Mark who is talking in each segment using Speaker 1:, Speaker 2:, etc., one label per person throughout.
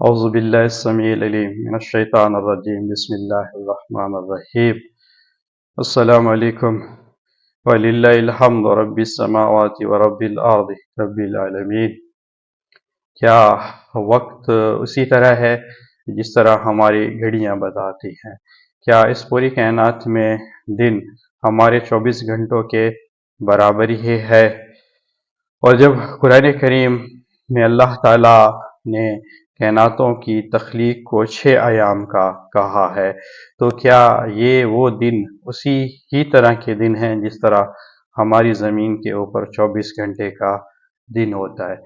Speaker 1: اعوذ باللہ السمیع العلیم من الشیطان الرجیم بسم اللہ الرحمن الرحیم السلام علیکم وللہ الحمد رب السماوات ورب الارض رب العالمین۔ کیا وقت اسی طرح ہے جس طرح ہماری گھڑیاں بتاتی ہیں؟ کیا اس پوری کائنات میں دن ہمارے 24 گھنٹوں کے برابر ہی ہے؟ اور جب قرآن کریم میں اللہ تعالیٰ نے کائناتوں کی تخلیق کو 6 ایام کا کہا ہے، تو کیا یہ وہ دن اسی ہی طرح کے دن ہیں جس طرح ہماری زمین کے اوپر 24 گھنٹے کا دن ہوتا ہے؟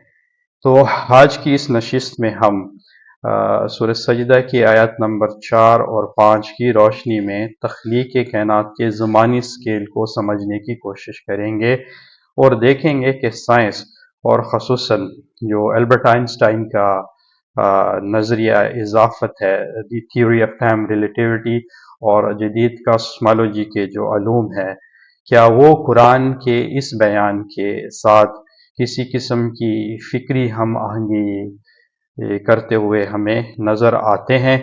Speaker 1: تو آج کی اس نشست میں ہم سورہ سجدہ کی آیات نمبر 4 اور 5 کی روشنی میں تخلیق کائنات کے زمانی اسکیل کو سمجھنے کی کوشش کریں گے اور دیکھیں گے کہ سائنس اور خصوصاً جو البرٹ آئنسٹائن کا نظریہ اضافت ہے، دی تھیوری آف ٹائم ریلیٹیوٹی، اور جدید کاسمالوجی کے جو علوم ہے، کیا وہ قرآن کے اس بیان کے ساتھ کسی قسم کی فکری ہم آہنگی کرتے ہوئے ہمیں نظر آتے ہیں؟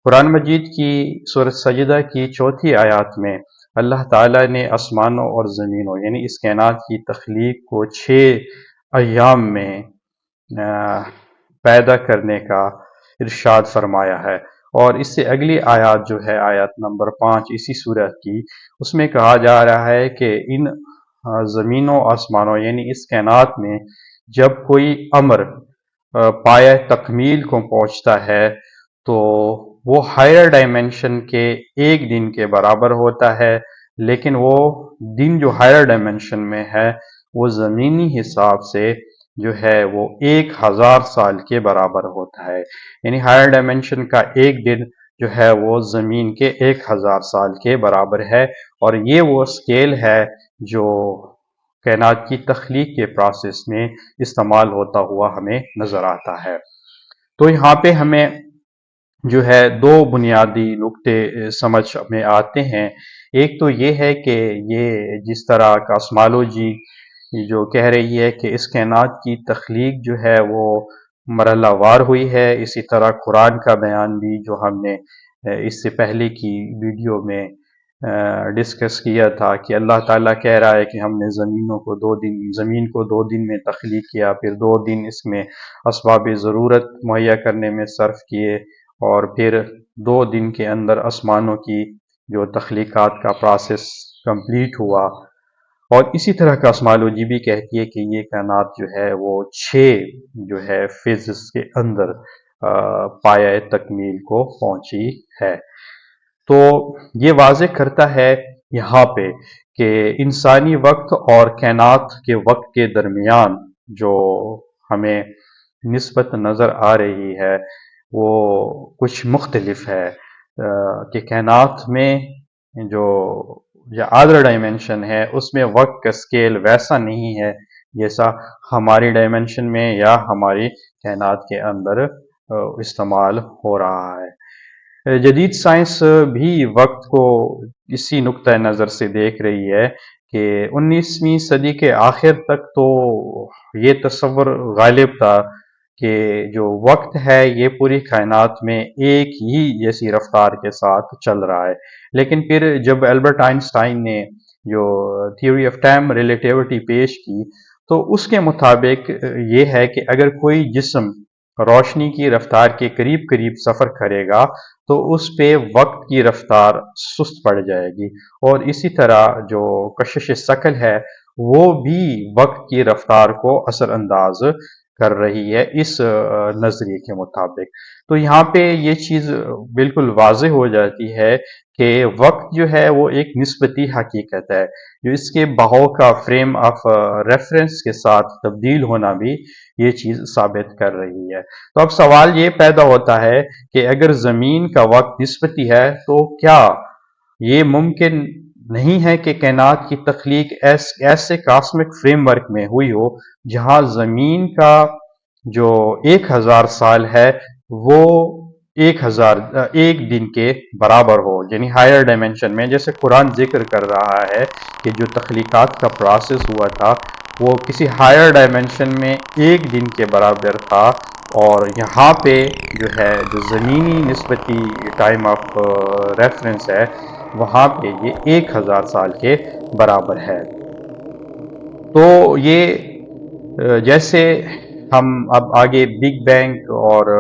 Speaker 1: قرآن مجید کی سورہ سجدہ کی 4 آیات میں اللہ تعالیٰ نے آسمانوں اور زمینوں یعنی اس کائنات کی تخلیق کو 6 ایام میں پیدا کرنے کا ارشاد فرمایا ہے، اور اس سے اگلی آیات جو ہے آیات نمبر 5 اسی سورت کی، اس میں کہا جا رہا ہے کہ ان زمینوں آسمانوں یعنی اس کائنات میں جب کوئی امر پایہ تکمیل کو پہنچتا ہے تو وہ ہائر ڈائمنشن کے ایک دن کے برابر ہوتا ہے، لیکن وہ دن جو ہائر ڈائمنشن میں ہے وہ زمینی حساب سے جو ہے وہ 1000 سال کے برابر ہوتا ہے، یعنی ہائر ڈائمنشن کا ایک دن جو ہے وہ زمین کے 1000 سال کے برابر ہے، اور یہ وہ سکیل ہے جو کائنات کی تخلیق کے پروسیس میں استعمال ہوتا ہوا ہمیں نظر آتا ہے۔ تو یہاں پہ ہمیں جو ہے 2 بنیادی نقطے سمجھ میں آتے ہیں۔ ایک تو یہ ہے کہ یہ جس طرح کاسمالوجی جو کہہ رہی ہے کہ اس کائنات کی تخلیق جو ہے وہ مرحلہ وار ہوئی ہے، اسی طرح قرآن کا بیان بھی جو ہم نے اس سے پہلے کی ویڈیو میں ڈسکس کیا تھا کہ اللہ تعالیٰ کہہ رہا ہے کہ ہم نے زمین کو 2 دن میں تخلیق کیا، پھر 2 دن اس میں اسباب ضرورت مہیا کرنے میں صرف کیے، اور پھر 2 دن کے اندر آسمانوں کی جو تخلیقات کا پروسیس کمپلیٹ ہوا۔ اور اسی طرح کاسمالوجی بھی کہتی ہے کہ یہ کائنات جو ہے وہ 6 جو ہے فیزز کے اندر پایہ تکمیل کو پہنچی ہے۔ تو یہ واضح کرتا ہے یہاں پہ کہ انسانی وقت اور کائنات کے وقت کے درمیان جو ہمیں نسبت نظر آ رہی ہے وہ کچھ مختلف ہے، کہ کائنات میں جو ادر ڈائمنشن ہے اس میں وقت کا سکیل ویسا نہیں ہے جیسا ہماری ڈائمنشن میں یا ہماری کائنات کے اندر استعمال ہو رہا ہے۔ جدید سائنس بھی وقت کو اسی نقطہ نظر سے دیکھ رہی ہے کہ 19ویں صدی کے آخر تک تو یہ تصور غالب تھا کہ جو وقت ہے یہ پوری کائنات میں ایک ہی جیسی رفتار کے ساتھ چل رہا ہے، لیکن پھر جب البرٹ آئنسٹائن نے جو تھیوری آف ٹائم ریلیٹیوٹی پیش کی تو اس کے مطابق یہ ہے کہ اگر کوئی جسم روشنی کی رفتار کے قریب قریب سفر کرے گا تو اس پہ وقت کی رفتار سست پڑ جائے گی، اور اسی طرح جو کشش ثقل ہے وہ بھی وقت کی رفتار کو اثر انداز کر رہی ہے اس نظریے کے مطابق۔ تو یہاں پہ یہ چیز بالکل واضح ہو جاتی ہے کہ وقت جو ہے وہ ایک نسبتی حقیقت ہے، جو اس کے بہاؤ کا فریم آف ریفرنس کے ساتھ تبدیل ہونا بھی یہ چیز ثابت کر رہی ہے۔ تو اب سوال یہ پیدا ہوتا ہے کہ اگر زمین کا وقت نسبتی ہے تو کیا یہ ممکن نہیں ہے کہ کائنات کی تخلیق ایسے کاسمک فریم ورک میں ہوئی ہو جہاں زمین کا جو 1000 سال ہے وہ 1 دن کے برابر ہو، یعنی ہائر ڈائمنشن میں جیسے قرآن ذکر کر رہا ہے کہ جو تخلیقات کا پروسیس ہوا تھا وہ کسی ہائر ڈائمنشن میں 1 دن کے برابر تھا، اور یہاں پہ جو ہے جو زمینی نسبتی ٹائم آف ریفرنس ہے وہاں پہ یہ 1000 سال کے برابر ہے۔ تو یہ جیسے ہم اب آگے بگ بینگ اور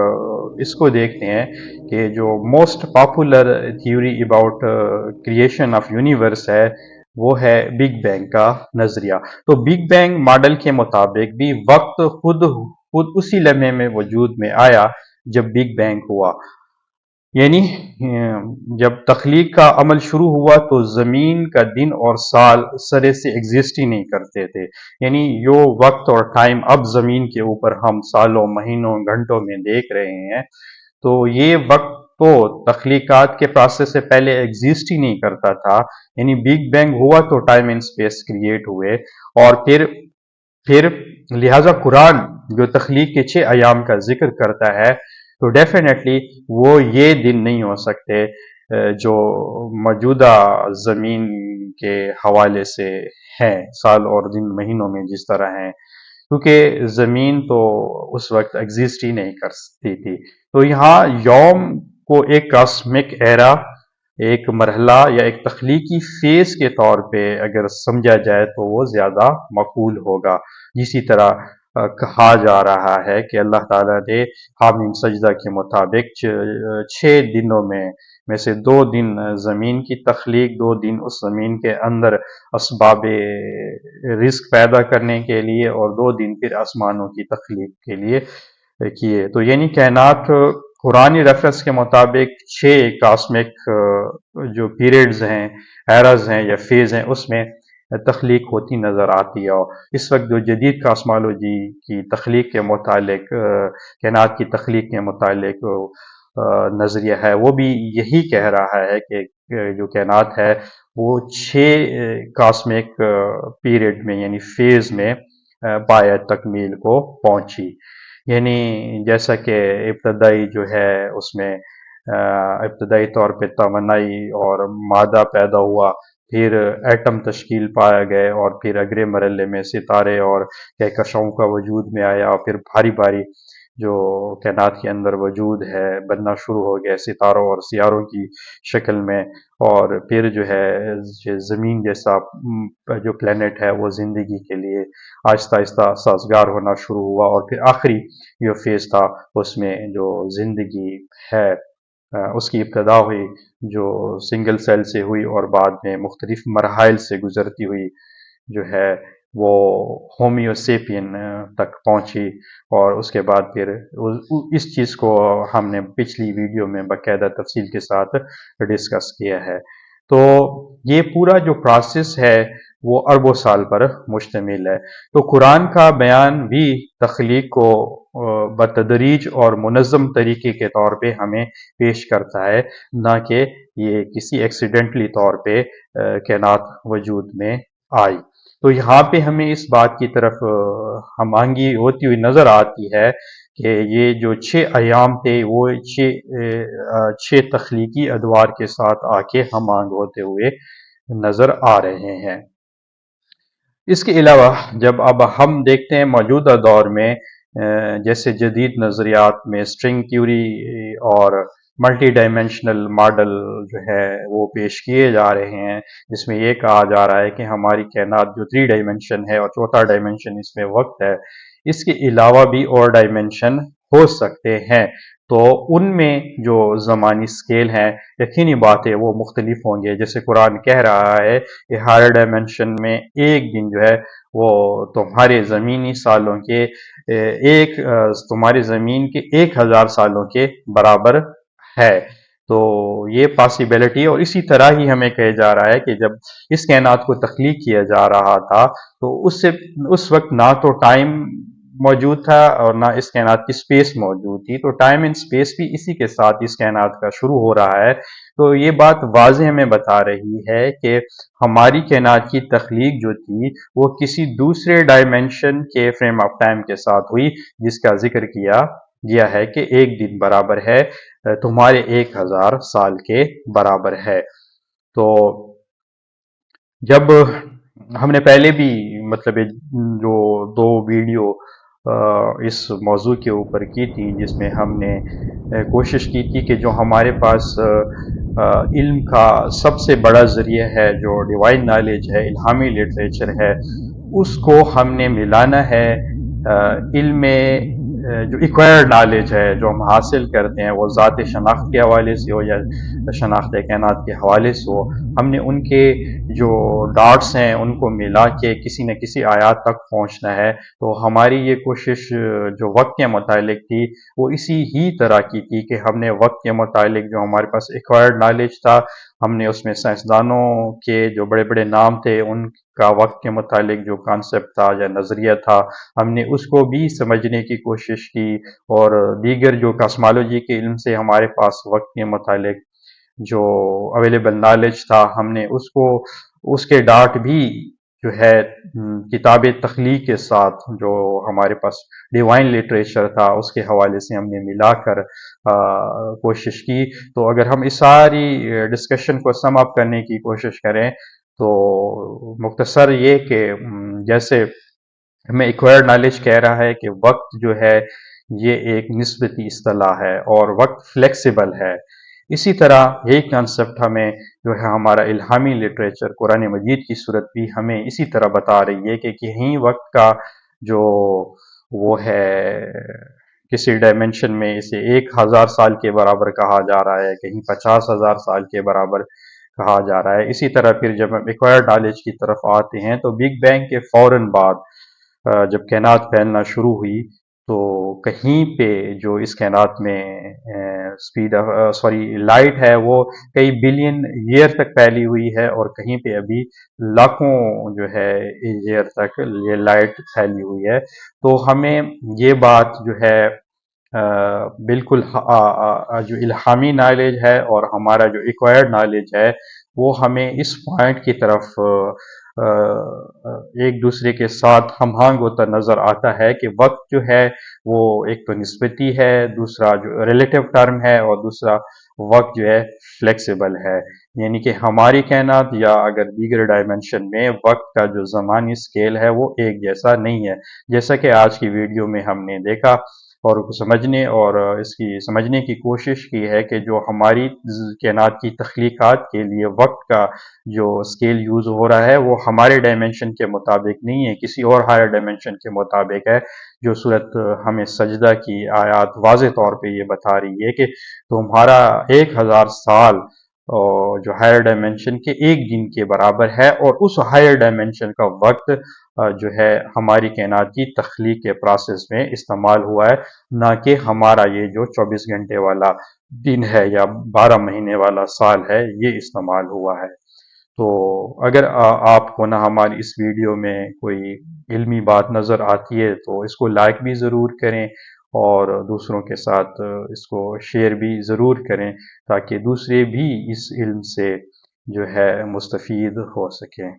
Speaker 1: اس کو دیکھتے ہیں کہ جو most popular theory about creation of universe ہے وہ ہے بگ بینگ کا نظریہ۔ تو بگ بینگ ماڈل کے مطابق بھی وقت خود اسی لمحے میں وجود میں آیا جب بگ بینگ ہوا، یعنی جب تخلیق کا عمل شروع ہوا تو زمین کا دن اور سال سرے سے ایگزسٹ ہی نہیں کرتے تھے، یعنی جو وقت اور ٹائم اب زمین کے اوپر ہم سالوں مہینوں گھنٹوں میں دیکھ رہے ہیں، تو یہ وقت تو تخلیقات کے پروسیس سے پہلے ایگزسٹ ہی نہیں کرتا تھا، یعنی بگ بینگ ہوا تو ٹائم اینڈ اسپیس کریٹ ہوئے، اور پھر لہذا قرآن جو تخلیق کے 6 ایام کا ذکر کرتا ہے تو ڈیفینیٹلی وہ یہ دن نہیں ہو سکتے جو موجودہ زمین کے حوالے سے ہیں، سال اور دن مہینوں میں جس طرح ہیں، کیونکہ زمین تو اس وقت ایگزسٹ ہی نہیں کر سکتی تھی۔ تو یہاں یوم کو ایک کاسمک ایرا، ایک مرحلہ یا ایک تخلیقی فیز کے طور پہ اگر سمجھا جائے تو وہ زیادہ مقبول ہوگا۔ اسی طرح کہا جا رہا ہے کہ اللہ تعالیٰ نے حامیم سجدہ کے مطابق 6 دنوں میں سے 2 دن زمین کی تخلیق، 2 دن اس زمین کے اندر اسباب رزق پیدا کرنے کے لیے، اور 2 دن پھر آسمانوں کی تخلیق کے لیے کیے۔ تو یعنی کائنات قرآنی ریفرنس کے مطابق 6 کاسمک جو پیریڈز ہیں، ایراز ہیں یا فیز ہیں، اس میں تخلیق ہوتی نظر آتی ہے۔ اور اس وقت جو جدید کاسمالوجی کی تخلیق کے متعلق، کائنات کی تخلیق کے متعلق نظریہ ہے، وہ بھی یہی کہہ رہا ہے کہ جو کائنات ہے وہ 6 کاسمک پیریڈ میں یعنی فیز میں پایہ تکمیل کو پہنچی، یعنی جیسا کہ ابتدائی جو ہے اس میں ابتدائی طور پہ توانائی اور مادہ پیدا ہوا، پھر ایٹم تشکیل پایا گئے، اور پھر اگلے مرحلے میں ستارے اور کہکشاؤں کا وجود میں آیا، اور پھر بھاری بھاری جو کائنات کے اندر وجود ہے بننا شروع ہو گیا ستاروں اور سیاروں کی شکل میں، اور پھر جو ہے زمین جیسا جو پلینٹ ہے وہ زندگی کے لیے آہستہ آہستہ سازگار ہونا شروع ہوا، اور پھر آخری جو فیز تھا اس میں جو زندگی ہے اس کی ابتدا ہوئی، جو سنگل سیل سے ہوئی اور بعد میں مختلف مراحل سے گزرتی ہوئی جو ہے وہ ہومیوسیپین تک پہنچی، اور اس کے بعد پھر اس چیز کو ہم نے پچھلی ویڈیو میں باقاعدہ تفصیل کے ساتھ ڈسکس کیا ہے۔ تو یہ پورا جو پروسیس ہے وہ اربوں سال پر مشتمل ہے۔ تو قرآن کا بیان بھی تخلیق کو بتدریج اور منظم طریقے کے طور پہ ہمیں پیش کرتا ہے، نہ کہ یہ کسی ایکسیڈنٹلی طور پہ کائنات وجود میں آئی۔ تو یہاں پہ ہمیں اس بات کی طرف ہم آہنگی ہوتی ہوئی نظر آتی ہے کہ یہ جو 6 ایام تھے وہ 6 تخلیقی ادوار کے ساتھ آ کے ہم آہنگ ہوتے ہوئے نظر آ رہے ہیں۔ اس کے علاوہ جب اب ہم دیکھتے ہیں موجودہ دور میں جیسے جدید نظریات میں اسٹرنگ تھیوری اور ملٹی ڈائمینشنل ماڈل جو ہے وہ پیش کیے جا رہے ہیں، جس میں یہ کہا جا رہا ہے کہ ہماری کائنات جو 3 ڈائمینشن ہے اور چوتھا ڈائمینشن اس میں وقت ہے، اس کے علاوہ بھی اور ڈائمینشن ہو سکتے ہیں، تو ان میں جو زمانی سکیل ہیں یقینی بات ہے وہ مختلف ہوں گے۔ جیسے قرآن کہہ رہا ہے کہ ہر ڈائمینشن میں ایک دن جو ہے وہ تمہارے زمینی سالوں کے تمہاری زمین کے 1000 سالوں کے برابر ہے۔ تو یہ پاسبلٹی، اور اسی طرح ہی ہمیں کہا جا رہا ہے کہ جب اس کائنات کو تخلیق کیا جا رہا تھا تو اس وقت نہ تو ٹائم موجود تھا اور نہ اس کائنات کی سپیس موجود تھی، تو ٹائم اینڈ سپیس بھی اسی کے ساتھ اس کائنات کا شروع ہو رہا ہے۔ تو یہ بات واضح ہمیں بتا رہی ہے کہ ہماری کائنات کی تخلیق جو تھی وہ کسی دوسرے ڈائمینشن کے فریم آف ٹائم کے ساتھ ہوئی، جس کا ذکر کیا گیا ہے کہ ایک دن برابر ہے تمہارے 1000 سال کے برابر ہے۔ تو جب ہم نے پہلے بھی مطلب جو 2 ویڈیو اس موضوع کے اوپر کی تھی، جس میں ہم نے کوشش کی تھی کہ جو ہمارے پاس علم کا سب سے بڑا ذریعہ ہے، جو ڈیوائن نالج ہے، الہامی لٹریچر ہے، اس کو ہم نے ملانا ہے علم جو ایکوائرڈ نالج ہے، جو ہم حاصل کرتے ہیں، وہ ذات شناخت کے حوالے سے ہو یا شناخت کائنات کے حوالے سے ہو، ہم نے ان کے جو ڈاٹس ہیں ان کو ملا کے کسی نہ کسی آیات تک پہنچنا ہے۔ تو ہماری یہ کوشش جو وقت کے متعلق تھی وہ اسی ہی طرح کی تھی کہ ہم نے وقت کے متعلق جو ہمارے پاس ایکوائرڈ نالج تھا، ہم نے اس میں سائنسدانوں کے جو بڑے بڑے نام تھے ان کا وقت کے متعلق جو کانسیپٹ تھا یا نظریہ تھا، ہم نے اس کو بھی سمجھنے کی کوشش کی، اور دیگر جو کاسمالوجی کے علم سے ہمارے پاس وقت کے متعلق جو اویلیبل نالج تھا، ہم نے اس کے ڈاٹ بھی جو ہے کتاب تخلیق کے ساتھ جو ہمارے پاس ڈیوائن لٹریچر تھا اس کے حوالے سے ہم نے ملا کر کوشش کی۔ تو اگر ہم اس ساری ڈسکشن کو سم اپ کرنے کی کوشش کریں تو مختصر یہ کہ جیسے ہمیں ایکوائرڈ نالج کہہ رہا ہے کہ وقت جو ہے یہ ایک نسبتی اصطلاح ہے اور وقت فلیکسیبل ہے، اسی طرح یہی کانسیپٹ ہمیں جو ہے ہمارا الہامی لٹریچر قرآن مجید کی صورت بھی ہمیں اسی طرح بتا رہی ہے کہ کہیں وقت کا جو وہ ہے کسی ڈائمنشن میں اسے 1000 سال کے برابر کہا جا رہا ہے، کہیں 50,000 سال کے برابر کہا جا رہا ہے۔ اسی طرح پھر جب ہم ایکوائرڈ نالج کی طرف آتے ہیں تو بگ بینگ کے فوراً بعد جب کائنات پھیلنا شروع ہوئی تو کہیں پہ جو اس کائنات میں لائٹ ہے وہ کئی بلین ایئر تک پھیلی ہوئی ہے، اور کہیں پہ ابھی لاکھوں جو ہے ایئر تک یہ لائٹ پھیلی ہوئی ہے۔ تو ہمیں یہ بات جو ہے بالکل جو الہامی نالج ہے اور ہمارا جو ایکوائرڈ نالج ہے وہ ہمیں اس پوائنٹ کی طرف ایک دوسرے کے ساتھ ہم آہنگ ہوتا نظر آتا ہے کہ وقت جو ہے وہ ایک تو نسبتی ہے، دوسرا جو ریلیٹیو ٹرم ہے، اور دوسرا وقت جو ہے فلیکسیبل ہے، یعنی کہ ہماری کائنات یا اگر دیگر ڈائمنشن میں وقت کا جو زمانی سکیل ہے وہ ایک جیسا نہیں ہے، جیسا کہ آج کی ویڈیو میں ہم نے دیکھا اور سمجھنے اور اس کی سمجھنے کی کوشش کی ہے کہ جو ہماری کائنات کی تخلیقات کے لیے وقت کا جو سکیل یوز ہو رہا ہے وہ ہمارے ڈائمنشن کے مطابق نہیں ہے، کسی اور ہائر ڈائمنشن کے مطابق ہے۔ جو صورت ہمیں سجدہ کی آیات واضح طور پہ یہ بتا رہی ہے کہ تمہارا 1000 سال جو ہائر ڈائمنشن کے ایک دن کے برابر ہے، اور اس ہائر ڈائمنشن کا وقت جو ہے ہماری کائنات کی تخلیق کے پروسیس میں استعمال ہوا ہے، نہ کہ ہمارا یہ جو 24 گھنٹے والا دن ہے یا 12 مہینے والا سال ہے یہ استعمال ہوا ہے۔ تو اگر آپ کو نہ ہماری اس ویڈیو میں کوئی علمی بات نظر آتی ہے تو اس کو لائک بھی ضرور کریں، اور دوسروں کے ساتھ اس کو شیئر بھی ضرور کریں تاکہ دوسرے بھی اس علم سے جو ہے مستفید ہو سکیں۔